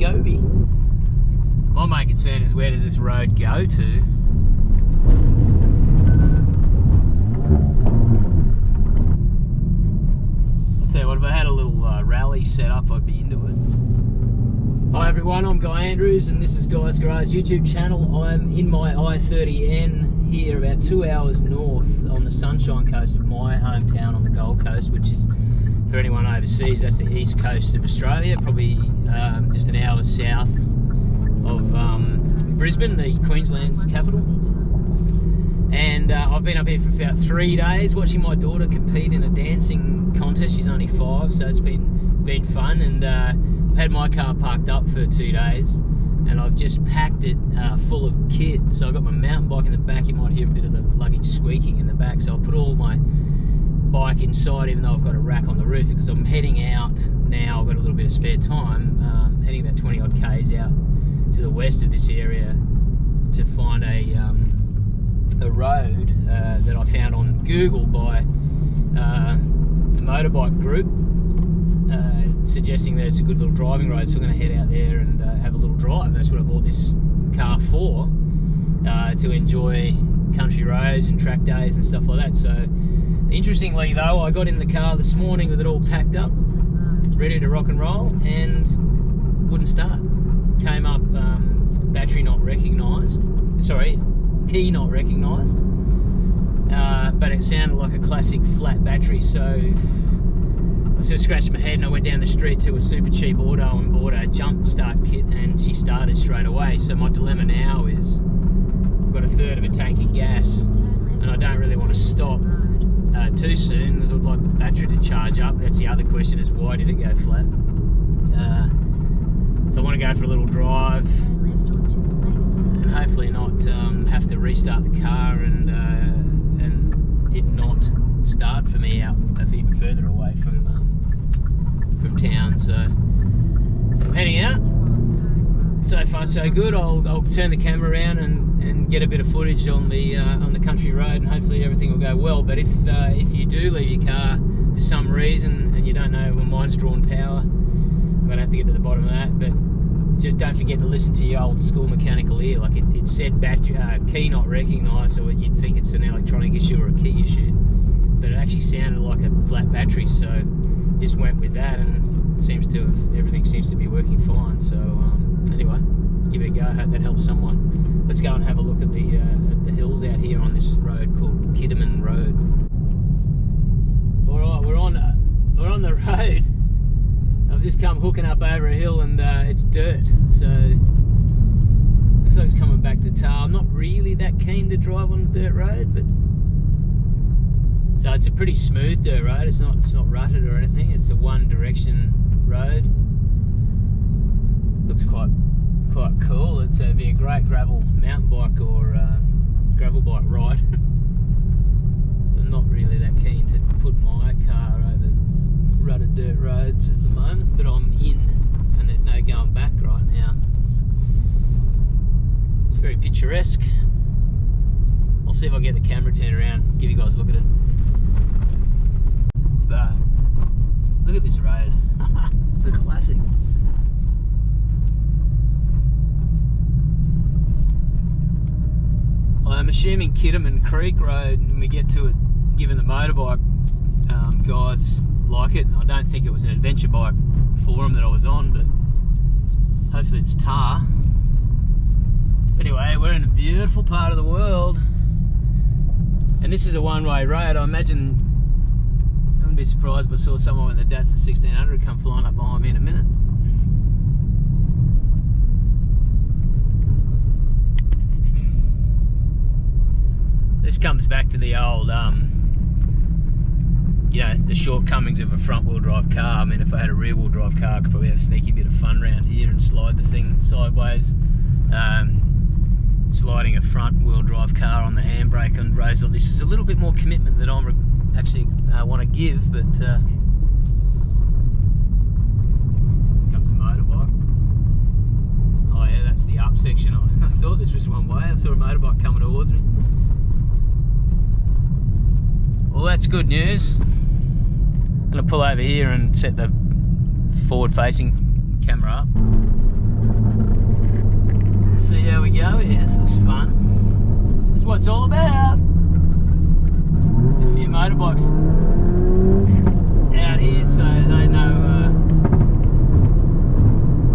Gobi. My main concern is, where does this road go to? I'll tell you what, if I had a little rally set up, I'd be into it. Hi everyone, I'm Guy Andrews and this is Guy's Garage YouTube channel. I'm in my i30N here about 2 hours north on the Sunshine Coast of my hometown on the Gold Coast, which is, for anyone overseas, that's the east coast of Australia, probably just an hour south of Brisbane, the Queensland's capital. And I've been up here for about 3 days watching my daughter compete in a dancing contest. She's only 5, so it's been fun. And I've had my car parked up for 2 days, and I've just packed it full of kit. So I've got my mountain bike in the back. You might hear a bit of the luggage squeaking in the back. So I'll put all my bike inside, even though I've got a rack on the roof, because I'm heading out now. I've got a little bit of spare time, heading about 20 odd k's out to the west of this area to find a road that I found on Google by a motorbike group, suggesting that it's a good little driving road. So I'm going to head out there and have a little drive. That's what I bought this car for, to enjoy country roads and track days and stuff like that. So interestingly though, I got in the car this morning with it all packed up, ready to rock and roll, and wouldn't start. Came up battery not recognised, sorry, key not recognised, but it sounded like a classic flat battery. So I sort of scratched my head and I went down the street to a Supacheap Auto and bought a jump start kit, and she started straight away. So my dilemma now is I've got a third of a tank of gas and I don't really want to stop too soon, because I'd like the battery to charge up. That's the other question, is why did it go flat? So I want to go for a little drive and hopefully not have to restart the car and it not start for me out even further away from town. So I'm heading out. So far so good. I'll turn the camera around and get a bit of footage on the country road, and hopefully everything will go well. But if you do leave your car for some reason and you don't know, well, mine's drawn power, I'm gonna have to get to the bottom of that. But just don't forget to listen to your old school mechanical ear. Like it said battery key not recognised, so you'd think it's an electronic issue or a key issue, but it actually sounded like a flat battery. So just went with that, and everything seems to be working fine. So anyway, give it a go. I hope that helps someone. Let's go and have a look at the hills out here on this road called Kidaman Road. All right, we're on the road. I've just come hooking up over a hill, and it's dirt. So looks like it's coming back to tar. I'm not really that keen to drive on the dirt road, but so it's a pretty smooth dirt road. It's not rutted or anything. It's a one direction road. Looks quite cool. It'd be a great gravel mountain bike or gravel bike ride. I'm not really that keen to put my car over rutted dirt roads at the moment, but I'm in and there's no going back right now. It's very picturesque. I'll see if I can get the camera turned around, give you guys a look at it. But look at this road. It's a classic. I'm assuming Kidaman Creek Road, when we get to it, given the motorbike guys like it. I don't think it was an adventure bike forum that I was on, but hopefully it's tar. Anyway, we're in a beautiful part of the world, and this is a one-way road. I imagine, I wouldn't be surprised if I saw someone in the Datsun 1600 come flying up behind me in a minute. This comes back to the old, you know, the shortcomings of a front-wheel drive car. I mean, if I had a rear-wheel drive car, I could probably have a sneaky bit of fun around here and slide the thing sideways. Sliding a front-wheel drive car on the handbrake on roads like this is a little bit more commitment than I actually want to give, but here comes a motorbike. Oh yeah, that's the up section. I thought this was one way. I saw a motorbike coming towards me. Well, that's good news. I'm going to pull over here and set the forward-facing camera up. See how we go. Yeah, this looks fun. That's what it's all about. There's a few motorbikes out here, so they know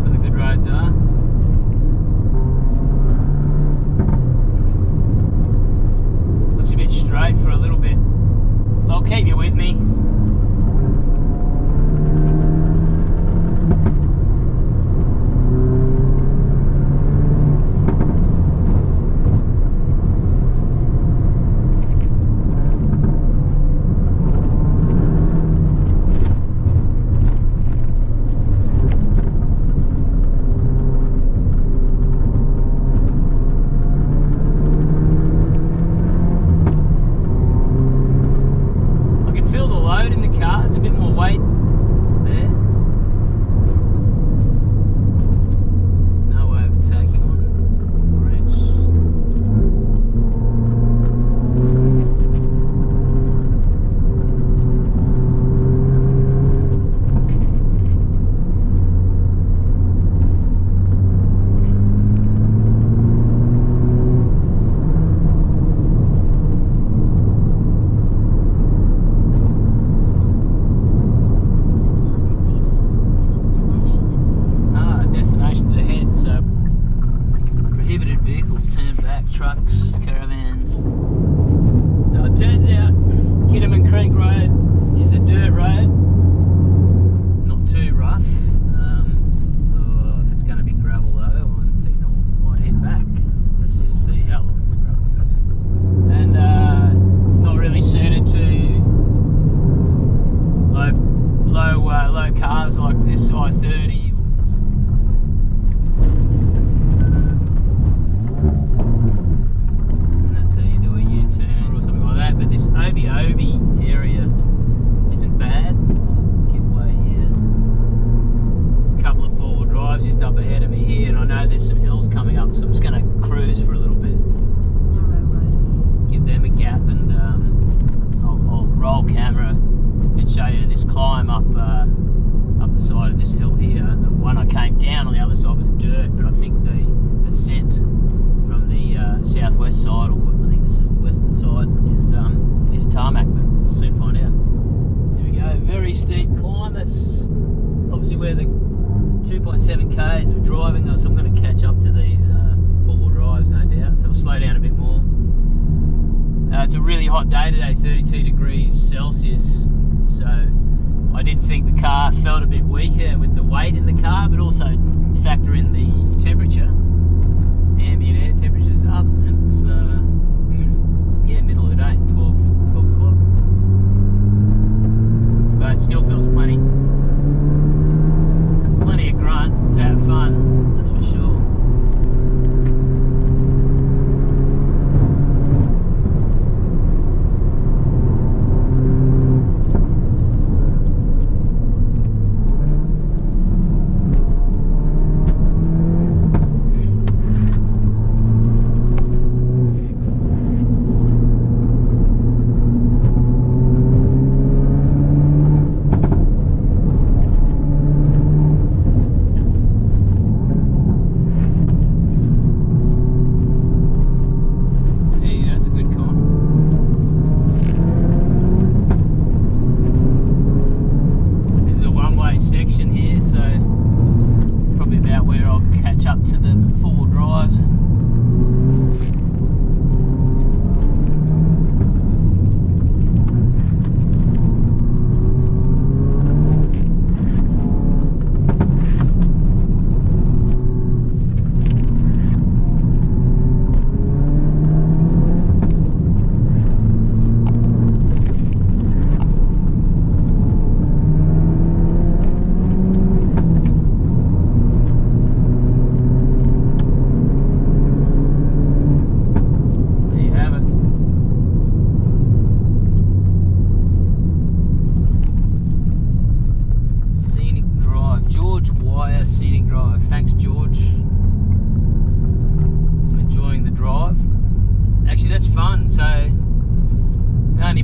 where the good roads are. Looks a bit straight for a little bit. I'll keep you with me. Trucks, caravans. So it turns out Kidaman Creek Road is a dirt road, not too rough. If it's going to be gravel though, I think I might head back. Let's just see how long this gravel goes. And not really suited to low cars like this i30. But this Obi area isn't bad. Give way here. A couple of four-wheel drives just up ahead of me here, and I know there's some hills coming up, so I'm just going to cruise for a little bit. Give them a gap, and I'll roll camera and show you this climb up the side of this hill here. The one I came down on the other side was dirt, but I think the ascent from the southwest side, or I think this is the western side, is tarmac, but we'll soon find out. There we go, very steep climb. That's obviously where the 2.7 k's of driving, so I'm going to catch up to these four-wheel drives, no doubt, so I'll slow down a bit more. It's a really hot day today, 32 degrees Celsius, so I did think the car felt a bit weaker with the weight in the car, but also factor in the temperature. Ambient air temperature's up, and it's yeah, middle of the day, 12 o'clock. But it still feels plenty of grunt to have fun, that's for sure.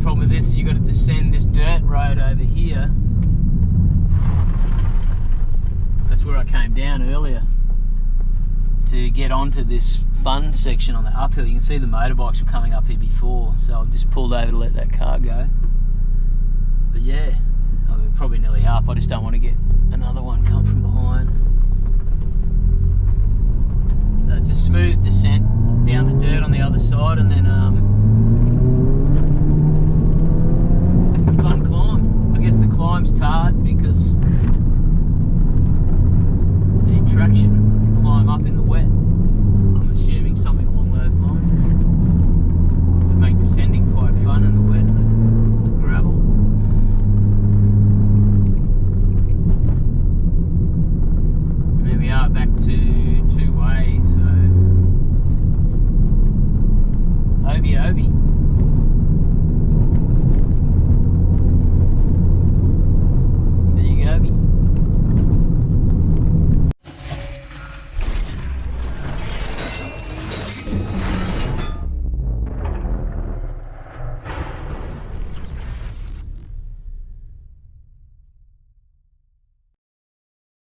Problem with this is you've got to descend this dirt road over here. That's where I came down earlier. to get onto this fun section on the uphill. You can see the motorbikes were coming up here before, so I've just pulled over to let that car go. But yeah, we're probably nearly up. I just don't want to get another one come from behind. So it's a smooth descent down the dirt on the other side, and then